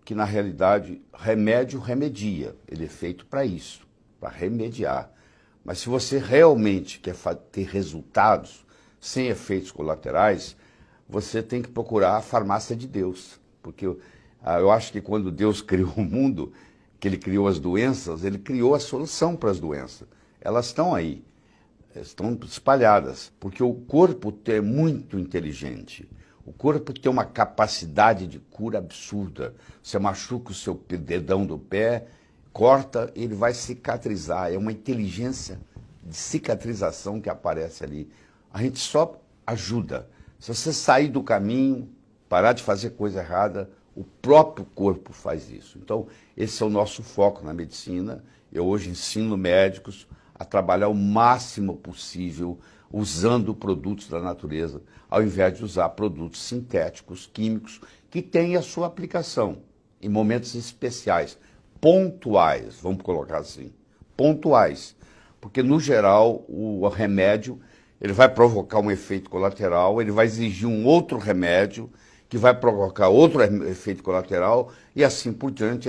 que na realidade remédio remedia, ele é feito para isso, para remediar. Mas se você realmente quer ter resultados sem efeitos colaterais, você tem que procurar a farmácia de Deus, porque eu acho que quando Deus criou o mundo, que ele criou as doenças, ele criou a solução para as doenças. Elas estão aí, estão espalhadas, porque o corpo é muito inteligente. O corpo tem uma capacidade de cura absurda. Você machuca o seu dedão do pé, corta, ele vai cicatrizar. É uma inteligência de cicatrização que aparece ali. A gente só ajuda. Se você sair do caminho, parar de fazer coisa errada, o próprio corpo faz isso. Então, esse é o nosso foco na medicina. Eu hoje ensino médicos a trabalhar o máximo possível usando produtos da natureza, ao invés de usar produtos sintéticos, químicos, que têm a sua aplicação em momentos especiais, pontuais, vamos colocar assim, pontuais. Porque, no geral, o remédio ele vai provocar um efeito colateral, ele vai exigir um outro remédio, que vai provocar outro efeito colateral, e assim por diante,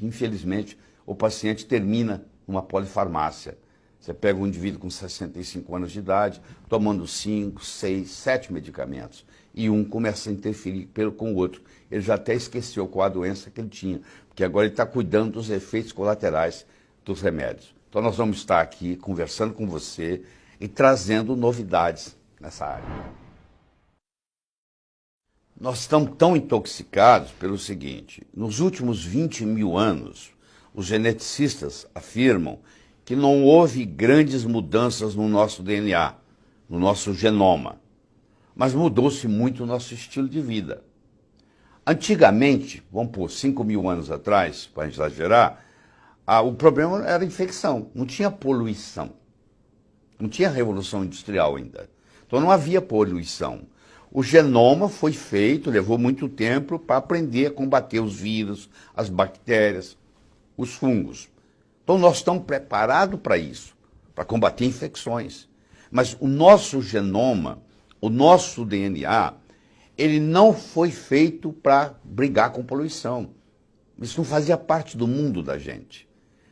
infelizmente, o paciente termina numa polifarmácia. Você pega um indivíduo com 65 anos de idade, tomando 5, 6, 7 medicamentos, e um começa a interferir com o outro. Ele já até esqueceu qual a doença que ele tinha, porque agora ele está cuidando dos efeitos colaterais dos remédios. Então nós vamos estar aqui conversando com você e trazendo novidades nessa área. Nós estamos tão intoxicados pelo seguinte: nos últimos 20 mil anos, os geneticistas afirmam que não houve grandes mudanças no nosso DNA, no nosso genoma, mas mudou-se muito o nosso estilo de vida. Antigamente, vamos pôr 5 mil anos atrás, para exagerar, o problema era a infecção, não tinha poluição, não tinha revolução industrial ainda, então não havia poluição. O genoma foi feito, levou muito tempo para aprender a combater os vírus, as bactérias, os fungos. Então nós estamos preparados para isso, para combater infecções. Mas o nosso genoma, o nosso DNA, ele não foi feito para brigar com poluição. Isso não fazia parte do mundo da gente.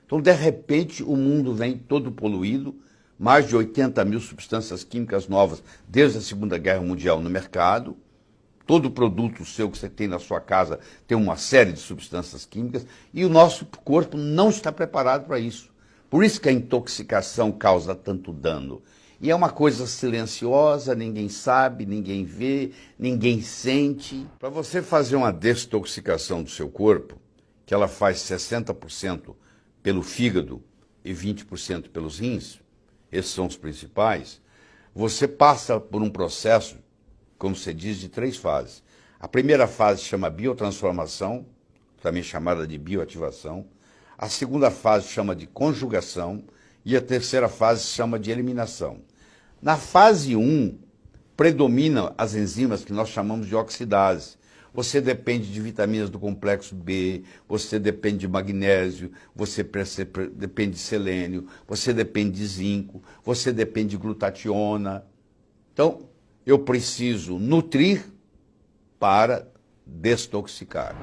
Então, de repente, o mundo vem todo poluído, mais de 80 mil substâncias químicas novas desde a Segunda Guerra Mundial no mercado. Todo produto seu que você tem na sua casa tem uma série de substâncias químicas e o nosso corpo não está preparado para isso. Por isso que a intoxicação causa tanto dano. E é uma coisa silenciosa, ninguém sabe, ninguém vê, ninguém sente. Para você fazer uma desintoxicação do seu corpo, que ela faz 60% pelo fígado e 20% pelos rins, esses são os principais, você passa por um processo, como se diz, de 3 fases. A primeira fase chama biotransformação, também chamada de bioativação. A segunda fase chama de conjugação e a terceira fase chama de eliminação. Na fase 1, predominam as enzimas que nós chamamos de oxidase. Você depende de vitaminas do complexo B, você depende de magnésio, você depende de selênio, você depende de zinco, você depende de glutationa. Então, eu preciso nutrir para desintoxicar.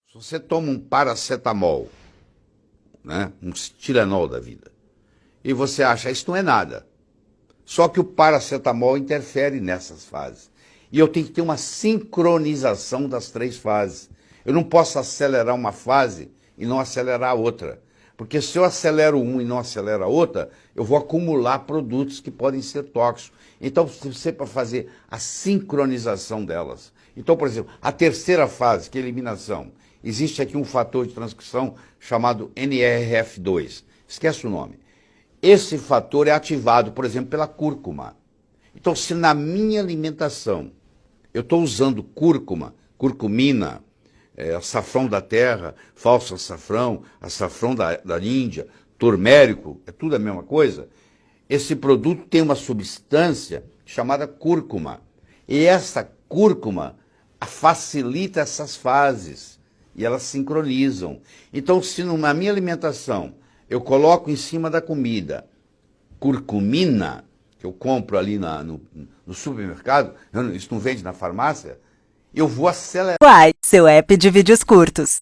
Se você toma um paracetamol, né, um Tilenol da vida, e você acha isso não é nada, só que o paracetamol interfere nessas fases. E eu tenho que ter uma sincronização das 3 fases. Eu não posso acelerar uma fase e não acelerar a outra. Porque se eu acelero um e não acelero a outra, eu vou acumular produtos que podem ser tóxicos. Então, você para fazer a sincronização delas. Então, por exemplo, a terceira fase, que é a eliminação, existe aqui um fator de transcrição chamado NRF2. Esquece o nome. Esse fator é ativado, por exemplo, pela cúrcuma. Então, se na minha alimentação eu estou usando cúrcuma, curcumina, açafrão da terra, falso açafrão, açafrão da Índia, turmérico, é tudo a mesma coisa, esse produto tem uma substância chamada cúrcuma. E essa cúrcuma facilita essas fases e elas sincronizam. Então, se na minha alimentação eu coloco em cima da comida curcumina, que eu compro ali no supermercado, isso não vende na farmácia, Eu vou acelerar. Uai, seu app de vídeos curtos.